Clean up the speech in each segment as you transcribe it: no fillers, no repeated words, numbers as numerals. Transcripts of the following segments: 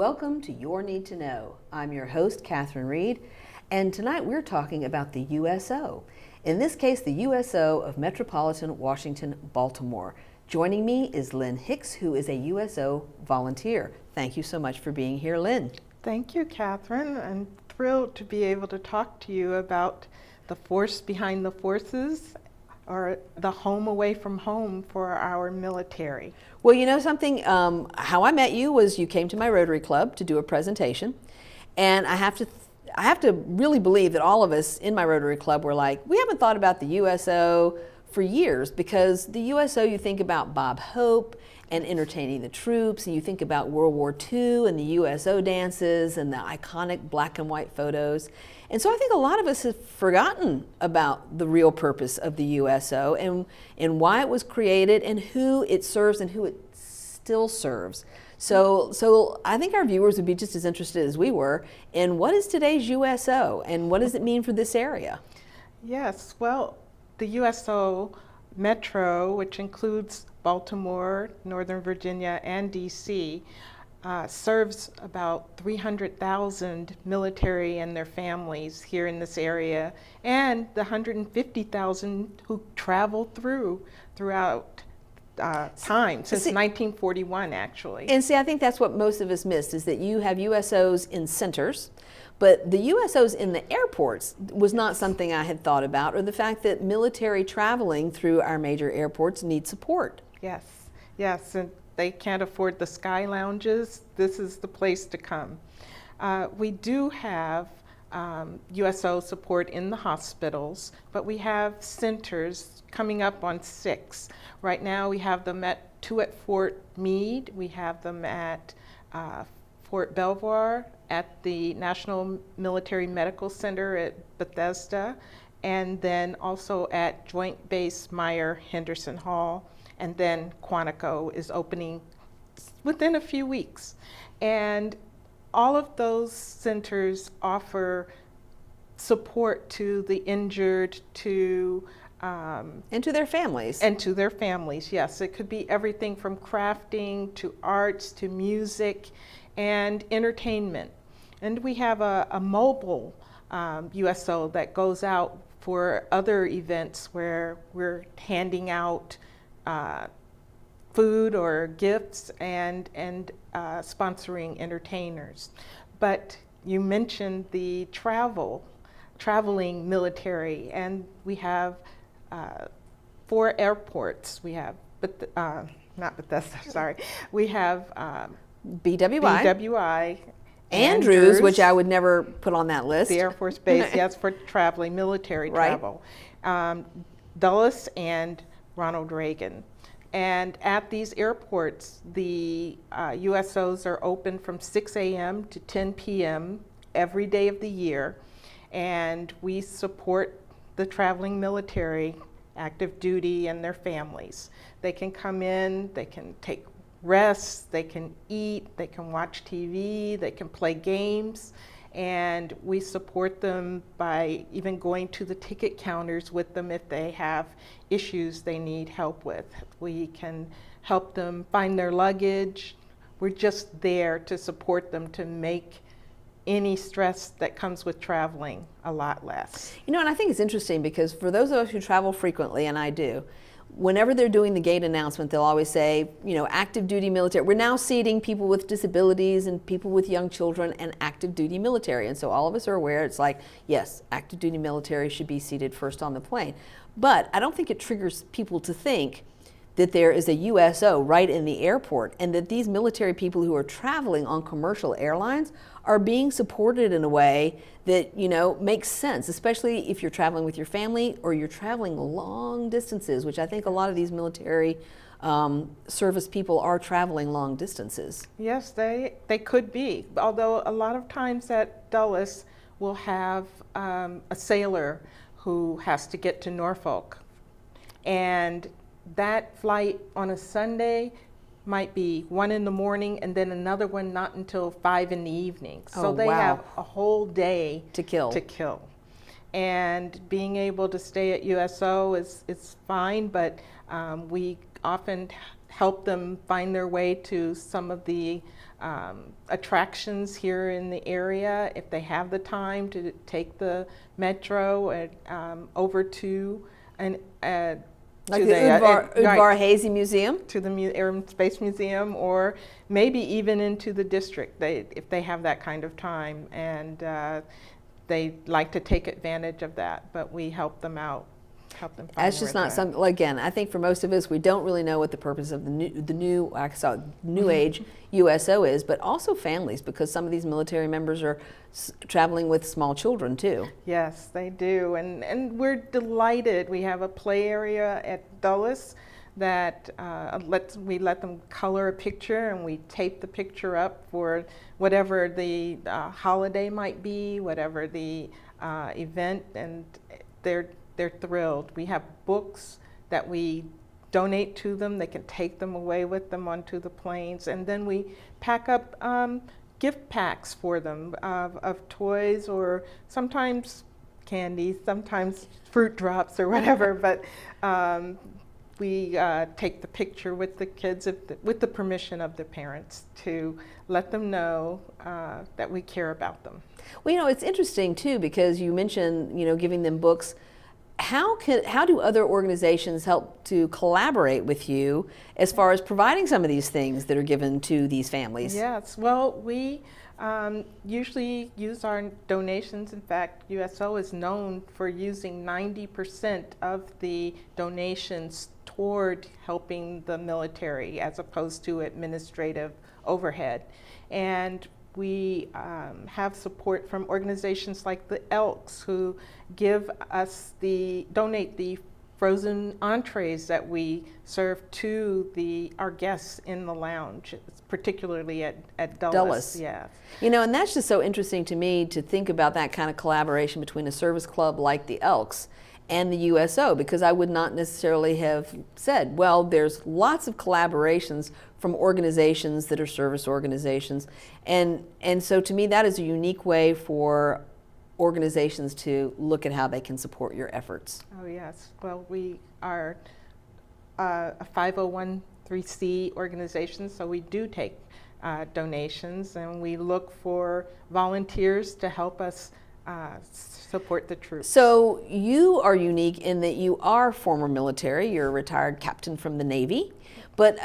Welcome to Your Need to Know. I'm your host, Catherine Reed, and tonight we're talking about the USO. In this case, the USO of Metropolitan Washington, Baltimore. Joining me is Lynn Hicks, who is a USO volunteer. Thank you so much for being here, Lynn. Thank you, Catherine. I'm thrilled to be able to talk to you about the force behind the forces, or the home away from home for our military. Well, you know something, how I met you was you came to my Rotary Club to do a presentation, and I have to really believe that all of us in my Rotary Club were like, we haven't thought about the USO for years, because the USO, you think about Bob Hope and entertaining the troops, and you think about World War II and the USO dances and the iconic black and white photos. And so I think a lot of us have forgotten about the real purpose of the USO and why it was created and who it serves and who it still serves. So I think our viewers would be just as interested as we were in what is today's USO and what does it mean for this area? Yes, well, the USO Metro, which includes Baltimore, Northern Virginia, and DC, serves about 300,000 military and their families here in this area, and the 150,000 who travel throughout time, since 1941 actually. And see, I think that's what most of us missed, is that you have USOs in centers, but the USOs in the airports was not something I had thought about, or the fact that military traveling through our major airports need support. Yes, and they can't afford the sky lounges. This is the place to come. We do have USO support in the hospitals, but we have centers coming up on 6. Right now we have them at 2 at Fort Meade, we have them at Fort Belvoir, at the National Military Medical Center at Bethesda, and then also at Joint Base Meyer-Henderson Hall, and then Quantico is opening within a few weeks. And all of those centers offer support to the injured, and to their families. And to their families, yes. It could be everything from crafting to arts to music and entertainment. And we have a mobile USO that goes out for other events where we're handing out food or gifts and sponsoring entertainers. But you mentioned the traveling military, and we have 4 airports. We have, not Bethesda, sorry. We have BWI, Andrews, which I would never put on that list. The Air Force Base, yes, for traveling, military travel. Dulles and Ronald Reagan. And at these airports, the USOs are open from 6 a.m. to 10 p.m. every day of the year. And we support the traveling military, active duty, and their families. They can come in, they can take rest, they can eat, they can watch TV, they can play games. And we support them by even going to the ticket counters with them if they have issues they need help with. We can help them find their luggage. We're just there to support them to make any stress that comes with traveling a lot less. You know, and I think it's interesting because for those of us who travel frequently, and I do, whenever they're doing the gate announcement, they'll always say, you know, active duty military. We're now seating people with disabilities and people with young children and active duty military. And so all of us are aware, it's like, yes, active duty military should be seated first on the plane. But I don't think it triggers people to think that there is a USO right in the airport, and that these military people who are traveling on commercial airlines are being supported in a way that, you know, makes sense, especially if you're traveling with your family or you're traveling long distances, which I think a lot of these military service people are traveling long distances. Yes, they could be, although a lot of times at Dulles we'll have a sailor who has to get to Norfolk, and that flight on a Sunday might be 1 in the morning and then another one not until 5 in the evening. So they have a whole day to kill. And being able to stay at USO is fine, but we often help them find their way to some of the attractions here in the area if they have the time to take the metro and over to an like the Udvar Hazy Museum? To the Air and Space Museum, or maybe even into the district if they have that kind of time, and they like to take advantage of that, but we help them out. That's just not something, again, I think for most of us, we don't really know what the purpose of the new age USO is, but also families, because some of these military members are traveling with small children too. Yes, they do, and we're delighted. We have a play area at Dulles that we let them color a picture, and we tape the picture up for whatever the holiday might be, whatever the event, and they're thrilled. We have books that we donate to them. They can take them away with them onto the planes, and then we pack up gift packs for them of toys, or sometimes candy, sometimes fruit drops or whatever, but we take the picture with the kids with the permission of the parents to let them know that we care about them. Well, it's interesting too, because you mentioned, giving them books. How do other organizations help to collaborate with you as far as providing some of these things that are given to these families? Yes, well, we usually use our donations. In fact, USO is known for using 90% of the donations toward helping the military as opposed to administrative overhead. And we have support from organizations like the Elks, who donate the frozen entrees that we serve to our guests in the lounge, particularly at Dulles. Yeah. And that's just so interesting to me to think about that kind of collaboration between a service club like the Elks and the USO, because I would not necessarily have said, well, there's lots of collaborations from organizations that are service organizations. And so to me, that is a unique way for organizations to look at how they can support your efforts. Oh, yes. Well, we are a 501(c)(3) organization, so we do take donations, and we look for volunteers to help us support the troops. So you are unique in that you are former military. You're a retired captain from the Navy. But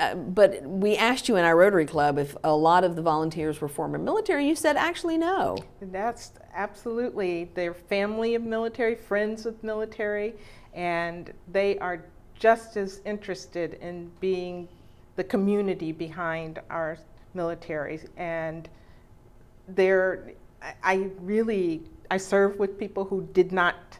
we asked you in our Rotary Club if a lot of the volunteers were former military. You said actually no. That's absolutely. They're family of military, friends of military, and they are just as interested in being the community behind our military. And I serve with people who did not,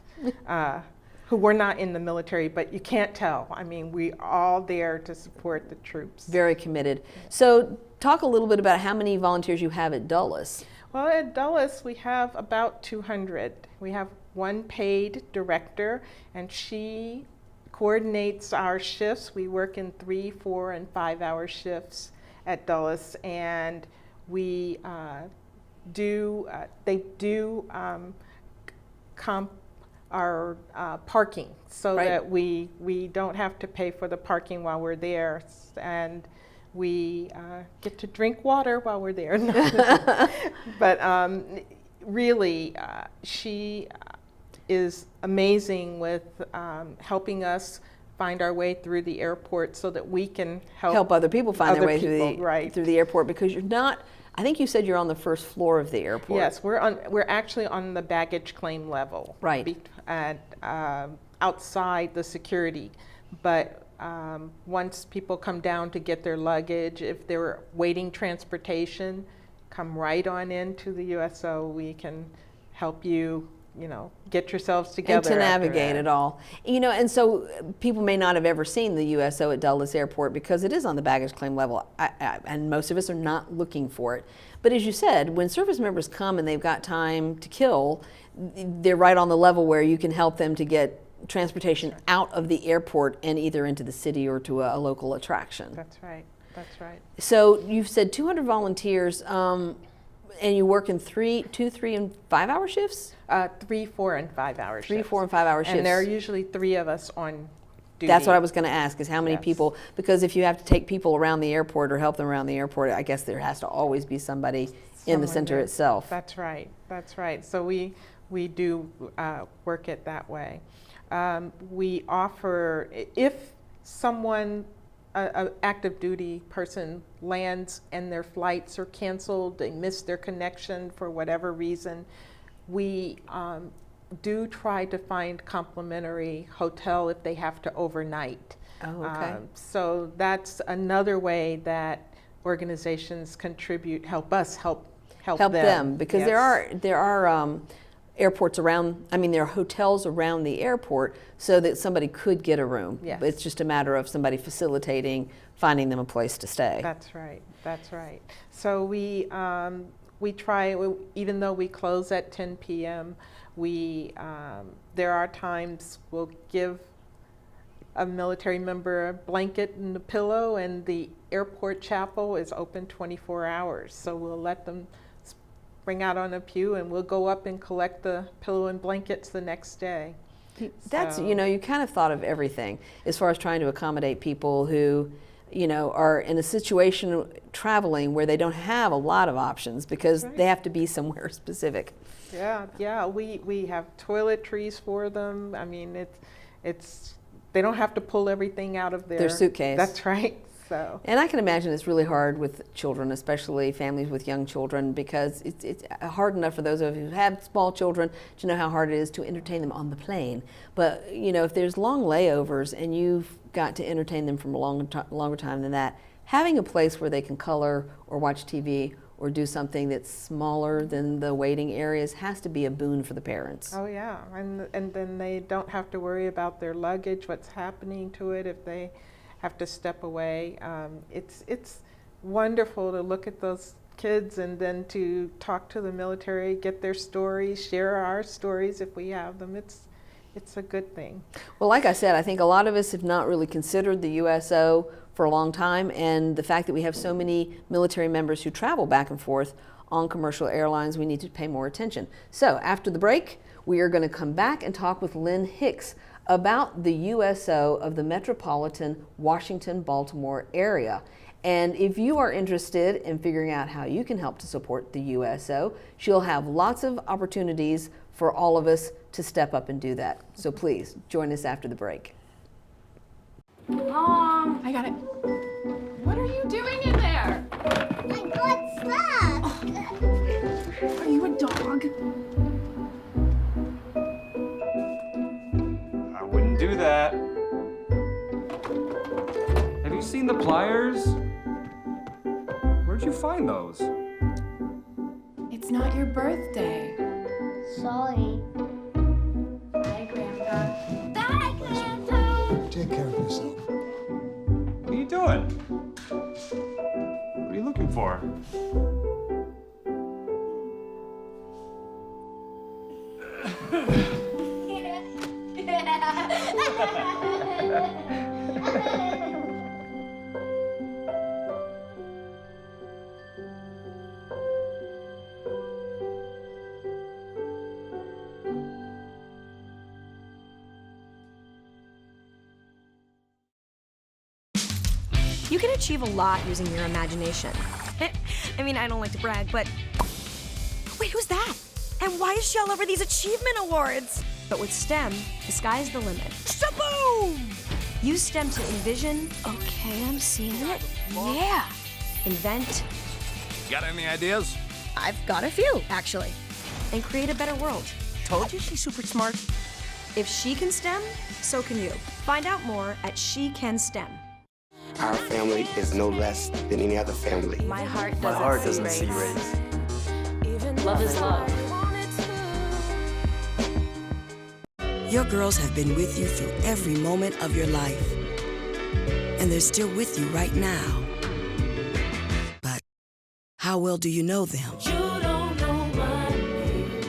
who were not in the military, but you can't tell. I mean, we're all there to support the troops. Very committed. So talk a little bit about how many volunteers you have at Dulles. Well, at Dulles, we have about 200. We have one paid director, and she coordinates our shifts. We work in 3, 4, and 5-hour shifts at Dulles, and we they do comp our parking, so right. that we don't have to pay for the parking while we're there, and we get to drink water while we're there. But really, she is amazing with helping us find our way through the airport so that we can help other people find their way through the airport, because you're not, I think you said you're on the first floor of the airport. Yes, we're actually on the baggage claim level. Right. Outside the security. But once people come down to get their luggage, if they're waiting transportation, come right on into the USO. We can help you, get yourselves together. And to navigate it all. And so people may not have ever seen the USO at Dulles Airport because it is on the baggage claim level, and most of us are not looking for it. But as you said, when service members come and they've got time to kill, they're right on the level where you can help them to get transportation out of the airport and either into the city or to a local attraction. That's right. That's right. So you've said 200 volunteers, and you work in 2, 3, and 5-hour shifts? 3, 4, and 5-hour shifts. 3, 4, and 5-hour shifts. And there are usually 3 of us on duty. That's what I was going to ask, is how many Yes. people, because if you have to take people around the airport or help them around the airport, I guess there has to always be somebody in the Someone center there. itself. That's right. That's right. So we do work it that way. We offer, if someone, an active duty person lands and their flights are canceled, they miss their connection for whatever reason, we do try to find complimentary hotel if they have to overnight. Oh, okay. So that's another way that organizations contribute, help us help them, because Yes. there are airports around, I mean, there are hotels around the airport so that somebody could get a room. Yes. It's just a matter of somebody facilitating, finding them a place to stay. That's right. That's right. So we try, even though we close at 10 p.m., there are times we'll give a military member a blanket and a pillow, and the airport chapel is open 24 hours. So we'll let them spring out on a pew, and we'll go up and collect the pillow and blankets the next day. That's, So- you know, you kind of thought of everything as far as trying to accommodate people who, you know, are in a situation traveling where they don't have a lot of options because Right. they have to be somewhere specific. Yeah. We have toiletries for them. I mean, it's they don't have to pull everything out of Their suitcase. That's right. So. And I can imagine it's really hard with children, especially families with young children, because it's hard enough for those of you who have small children to know how hard it is to entertain them on the plane. But, you know, if there's long layovers and you've got to entertain them for a longer time than that, having a place where they can color or watch TV or do something that's smaller than the waiting areas has to be a boon for the parents. Oh yeah, and then they don't have to worry about their luggage, what's happening to it if they have to step away. It's wonderful to look at those kids and then to talk to the military, get their stories, share our stories if we have them. It's a good thing. Well, like I said, I think a lot of us have not really considered the USO for a long time, and the fact that we have so many military members who travel back and forth on commercial airlines, we need to pay more attention. So after the break, we are going to come back and talk with Lynn Hicks about the USO of the metropolitan Washington-Baltimore area. And if you are interested in figuring out how you can help to support the USO, she'll have lots of opportunities for all of us to step up and do that. So please join us after the break. Mom, I got it. What are you doing in there? I got stuck. Are you a dog? I wouldn't do that. Have you seen the pliers? Where'd you find those? It's not your birthday. Sorry. Bye, Grandpa. Bye, Grandpa. Take care of yourself. What are you doing? What are you looking for? You can achieve a lot using your imagination. I mean, I don't like to brag, but... Wait, who's that? And why is she all over these achievement awards? But with STEM, the sky's the limit. Shaboom! Use STEM to envision... Okay, I'm seeing it. Yeah! Invent... Got any ideas? I've got a few, actually. And create a better world. Told you she's super smart. If she can STEM, so can you. Find out more at She Can STEM. Our family is no less than any other family. My heart doesn't see race. Love is love. Your girls have been with you through every moment of your life. And they're still with you right now. But how well do you know them? You don't know my name.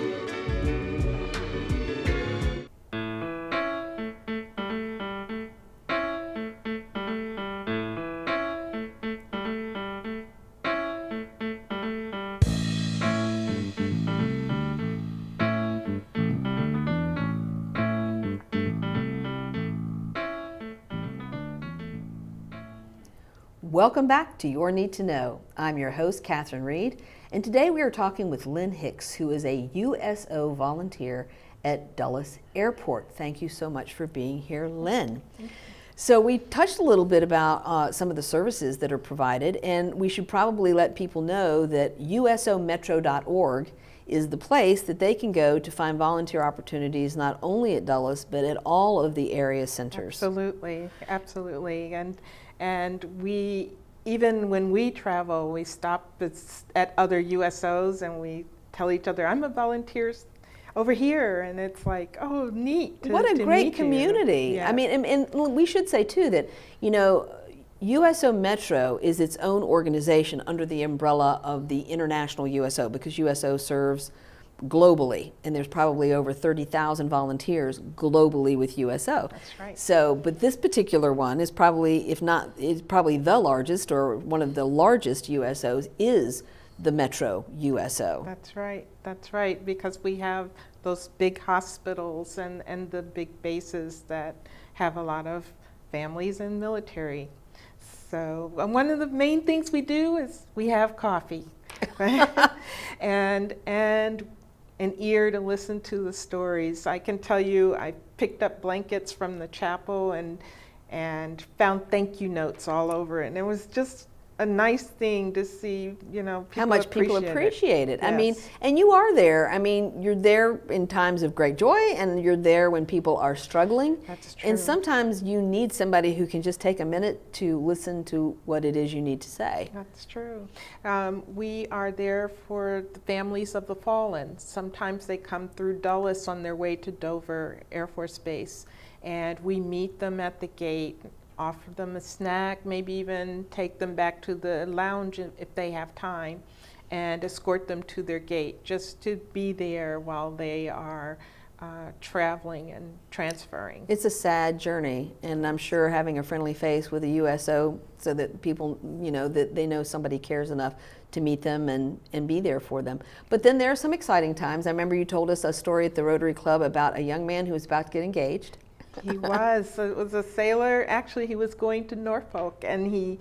Welcome back to Your Need to Know. I'm your host, Catherine Reed, and today we are talking with Lynn Hicks, who is a USO volunteer at Dulles Airport. Thank you so much for being here, Lynn. So we touched a little bit about some of the services that are provided, and we should probably let people know that usometro.org is the place that they can go to find volunteer opportunities not only at Dulles, but at all of the area centers. Absolutely, absolutely. And we, even when we travel, we stop at other USOs and we tell each other, I'm a volunteer over here, and it's like, oh, neat. What a great community. Yeah. I mean, and we should say too that, you know, USO Metro is its own organization under the umbrella of the International USO, because USO serves globally, and there's probably over 30,000 volunteers globally with USO. That's right. So, but this particular one is probably, if not, it's probably the largest or one of the largest USOs is the Metro USO. That's right, because we have those big hospitals and the big bases that have a lot of families and military. So one of the main things we do is we have coffee and an ear to listen to the stories. I can tell you, I picked up blankets from the chapel and found thank you notes all over it. And it was just a nice thing to see, you know, how much people appreciate it. Yes. I mean, and you are there. I mean, you're there in times of great joy, and you're there when people are struggling. That's true. And sometimes you need somebody who can just take a minute to listen to what it is you need to say. That's true. We are there for the families of the fallen. Sometimes they come through Dulles on their way to Dover Air Force Base, and we meet them at the gate, offer them a snack, maybe even take them back to the lounge if they have time, and escort them to their gate, just to be there while they are traveling and transferring. It's a sad journey, and I'm sure having a friendly face with a USO so that people, you know, that they know somebody cares enough to meet them and be there for them. But then there are some exciting times. I remember you told us a story at the Rotary Club about a young man who was about to get engaged. He was. It was a sailor. Actually, he was going to Norfolk, and he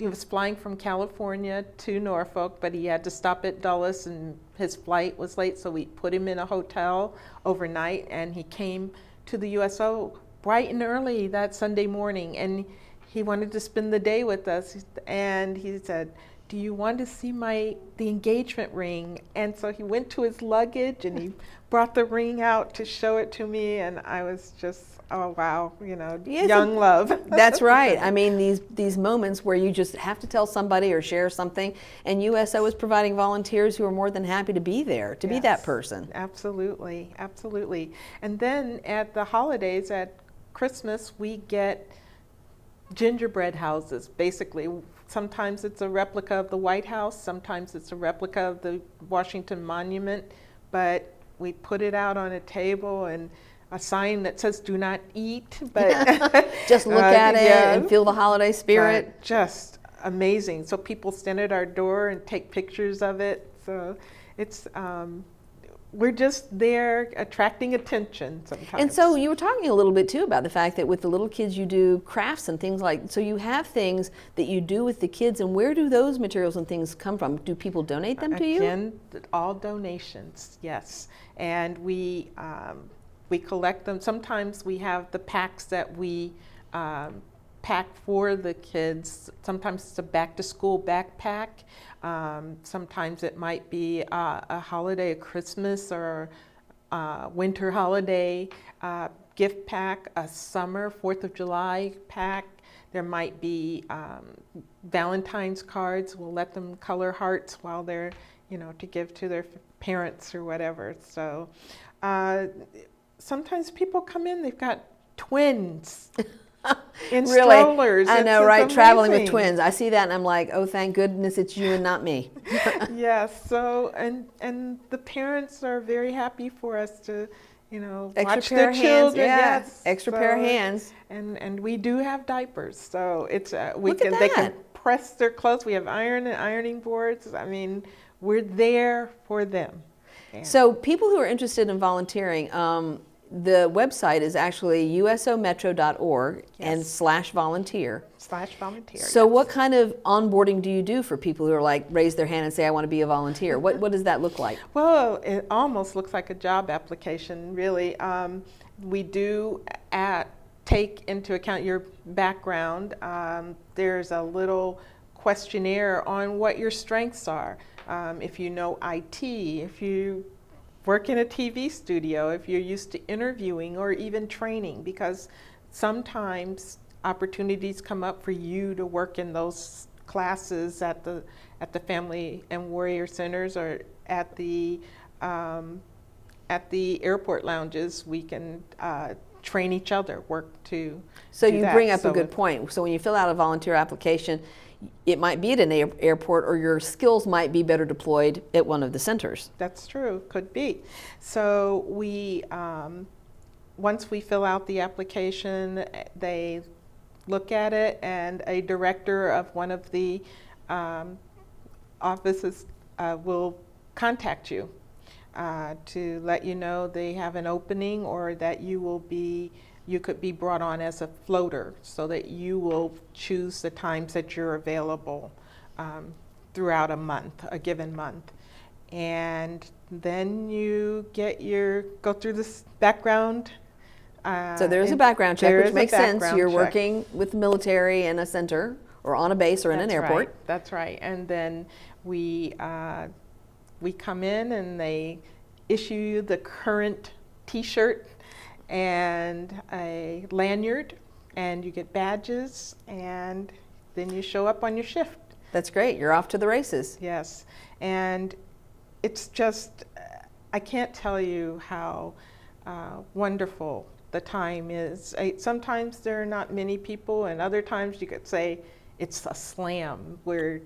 was flying from California to Norfolk, but he had to stop at Dulles, and his flight was late, so we put him in a hotel overnight, and he came to the USO bright and early that Sunday morning, and he wanted to spend the day with us, and he said, do you want to see the engagement ring? And so he went to his luggage and he brought the ring out to show it to me, and I was just, oh wow, you know, young love. That's right. I mean, these moments where you just have to tell somebody or share something, and USO is providing volunteers who are more than happy to be there, to be that person. Absolutely, absolutely. And then at the holidays, at Christmas, we get gingerbread houses, basically. Sometimes it's a replica of the White House, sometimes it's a replica of the Washington Monument, but we put it out on a table and a sign that says do not eat, but just look at it and feel the holiday spirit. But just amazing. So people stand at our door and take pictures of it. So it's we're just there attracting attention sometimes. And so you were talking a little bit too about the fact that with the little kids you do crafts and things like, so you have things that you do with the kids, and where do those materials and things come from? Do people donate them to you? Again, all donations, yes. And we collect them. Sometimes we have the packs that we pack for the kids. Sometimes it's a back to school backpack. Sometimes it might be a holiday, a Christmas or winter holiday gift pack, a summer 4th of July pack. There might be Valentine's cards. We'll let them color hearts while they're, you know, to give to their parents or whatever. So sometimes people come in, they've got twins. In really? strollers. I know, it's right? amazing. Traveling with twins. I see that and I'm like, oh, thank goodness it's you and not me. Yes. So, and the parents are very happy for us to, you know, watch their children. Yeah. Yes. Extra pair of hands. And we do have diapers, so it's they can press their clothes. We have ironing boards. I mean, we're there for them. Yeah. So people who are interested in volunteering, the website is actually usometro.org and /volunteer. /volunteer. So what kind of onboarding do you do for people who are like raise their hand and say I want to be a volunteer? What does that look like? Well, it almost looks like a job application, really. We do take into account your background. There's a little questionnaire on what your strengths are. If you know IT, if you work in a TV studio, if you're used to interviewing or even training, because sometimes opportunities come up for you to work in those classes at the Family and Warrior Centers or at the airport lounges. We can train each other, work to So do you that. bring up So a good point. So when you fill out a volunteer application, it might be at an airport, or your skills might be better deployed at one of the centers. That's true, could be. So we, once we fill out the application, they look at it, and a director of one of the offices will contact you to let you know they have an opening, or that you could be brought on as a floater, so that you will choose the times that you're available throughout a given month. And then you go through this background. So there is a background check, which makes sense. You're check. working with the military in a center, or on a base, or in an airport. Right. That's right. And then we come in, and they issue you the current T-shirt and a lanyard, and you get badges, and then you show up on your shift. That's great. You're off to the races. Yes. And it's just, I can't tell you how wonderful the time is. Sometimes there are not many people, and other times you could say it's a slam where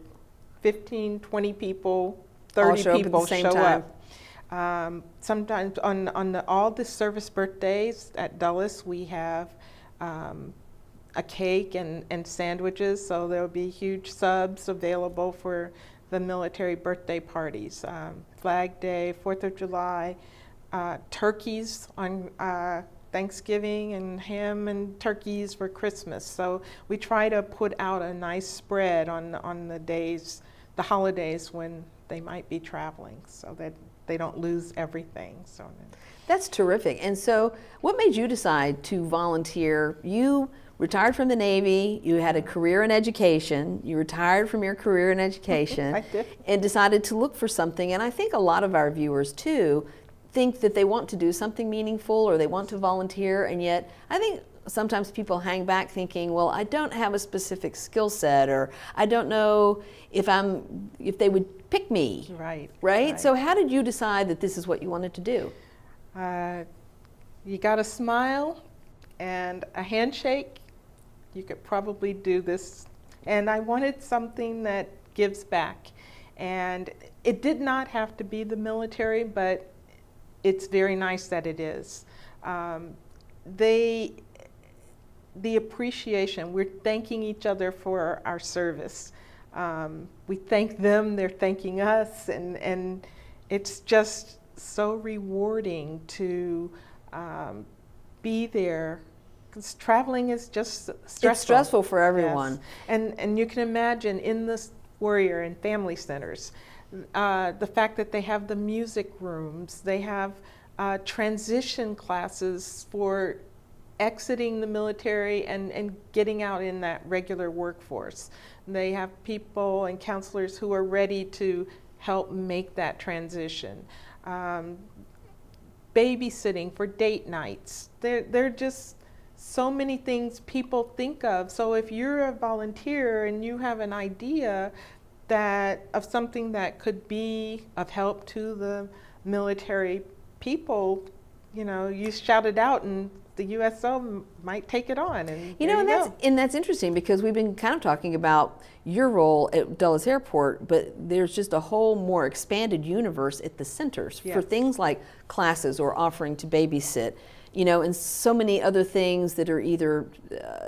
15, 20 people, 30 people show up. Sometimes on all the service birthdays at Dulles, we have a cake and sandwiches, so there'll be huge subs available for the military birthday parties. Flag Day, 4th of July, turkeys on Thanksgiving, and ham and turkeys for Christmas. So we try to put out a nice spread on the holidays when they might be traveling, so that they don't lose everything. So that's terrific. And so what made you decide to volunteer? You retired from the Navy, you had a career in education, you retired from your career in education I did. And decided to look for something. And I think a lot of our viewers too think that they want to do something meaningful, or they want to volunteer, and yet I think sometimes people hang back thinking, well, I don't have a specific skill set, or I don't know if they would pick me. Right? So how did you decide that this is what you wanted to do? You got a smile and a handshake. You could probably do this. And I wanted something that gives back. And it did not have to be the military, but it's very nice that it is. The appreciation, we're thanking each other for our service. We thank them, they're thanking us, and it's just so rewarding to be there, because traveling is just stressful. It's stressful for everyone. Yes. And you can imagine in the Warrior and Family Centers, the fact that they have the music rooms, they have transition classes for exiting the military and getting out in that regular workforce. They have people and counselors who are ready to help make that transition. Babysitting for date nights. They're just so many things people think of. So if you're a volunteer and you have an idea of something that could be of help to the military people, you shout it out, and the USO might take it on. And that's interesting, because we've been kind of talking about your role at Dulles Airport, but there's just a whole more expanded universe at the centers for things like classes or offering to babysit, and so many other things that are either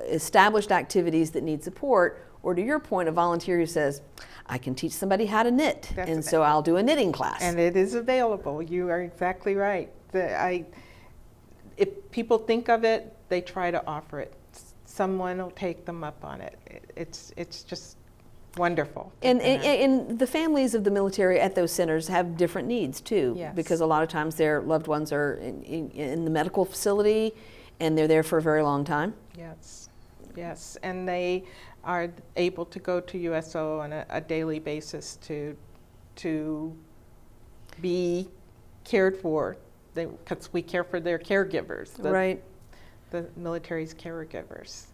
established activities that need support, or to your point, a volunteer who says, I can teach somebody how to knit, so I'll do a knitting class. And it is available. You are exactly right. if people think of it, they try to offer it. Someone will take them up on it. It's just wonderful. And the families of the military at those centers have different needs too, Yes. because a lot of times their loved ones are in the medical facility and they're there for a very long time. Yes, yes, and they are able to go to USO on a daily basis to be cared for, because we care for their caregivers. Right. The military's caregivers.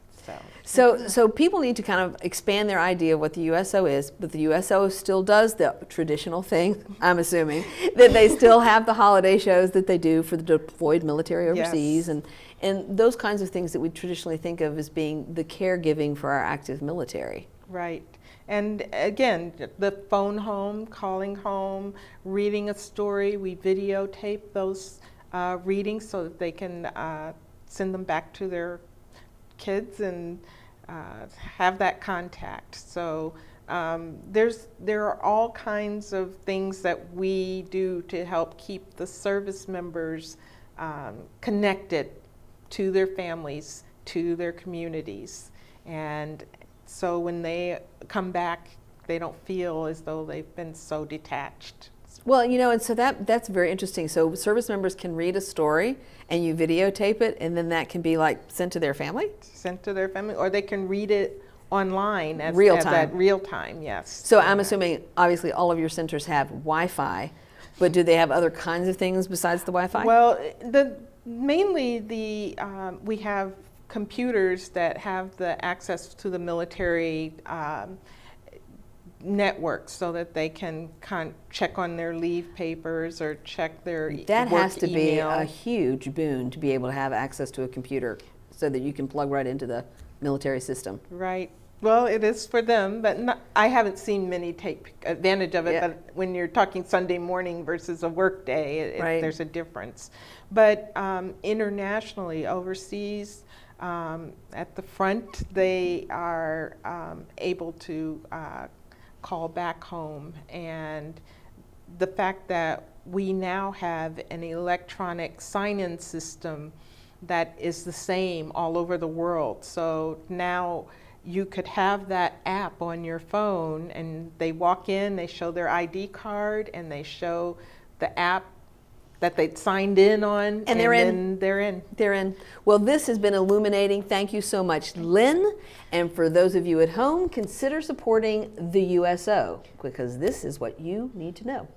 So people need to kind of expand their idea of what the USO is, but the USO still does the traditional thing, I'm assuming, that they still have the holiday shows that they do for the deployed military overseas, Yes. and those kinds of things that we traditionally think of as being the caregiving for our active military. Right. And again, the phone home, calling home, reading a story, we videotape those readings so that they can send them back to their kids and have that contact. So there are all kinds of things that we do to help keep the service members connected to their families, to their communities. And so when they come back, they don't feel as though they've been so detached. Well, and so that's very interesting. So service members can read a story and you videotape it, and then that can be like sent to their family? Sent to their family, or they can read it online at real time. Real time, yes. So I'm assuming obviously all of your centers have Wi-Fi, but do they have other kinds of things besides the Wi-Fi? Well, mainly we have computers that have the access to the military network, so that they can check on their leave papers or check their that work has to email. be a huge boon to be able to have access to a computer so that you can plug right into the military system. Right. Well, it is for them, but I haven't seen many take advantage of it. Yeah. But when you're talking Sunday morning versus a work day, Right. there's a difference. But internationally, overseas, at the front, they are able to call back home. And the fact that we now have an electronic sign-in system that is the same all over the world. So now you could have that app on your phone, and they walk in, they show their ID card, and they show the app that they signed in on, and they're in. They're in. They're in. Well, this has been illuminating. Thank you so much, Lynn. And for those of you at home, consider supporting the USO, because this is what you need to know.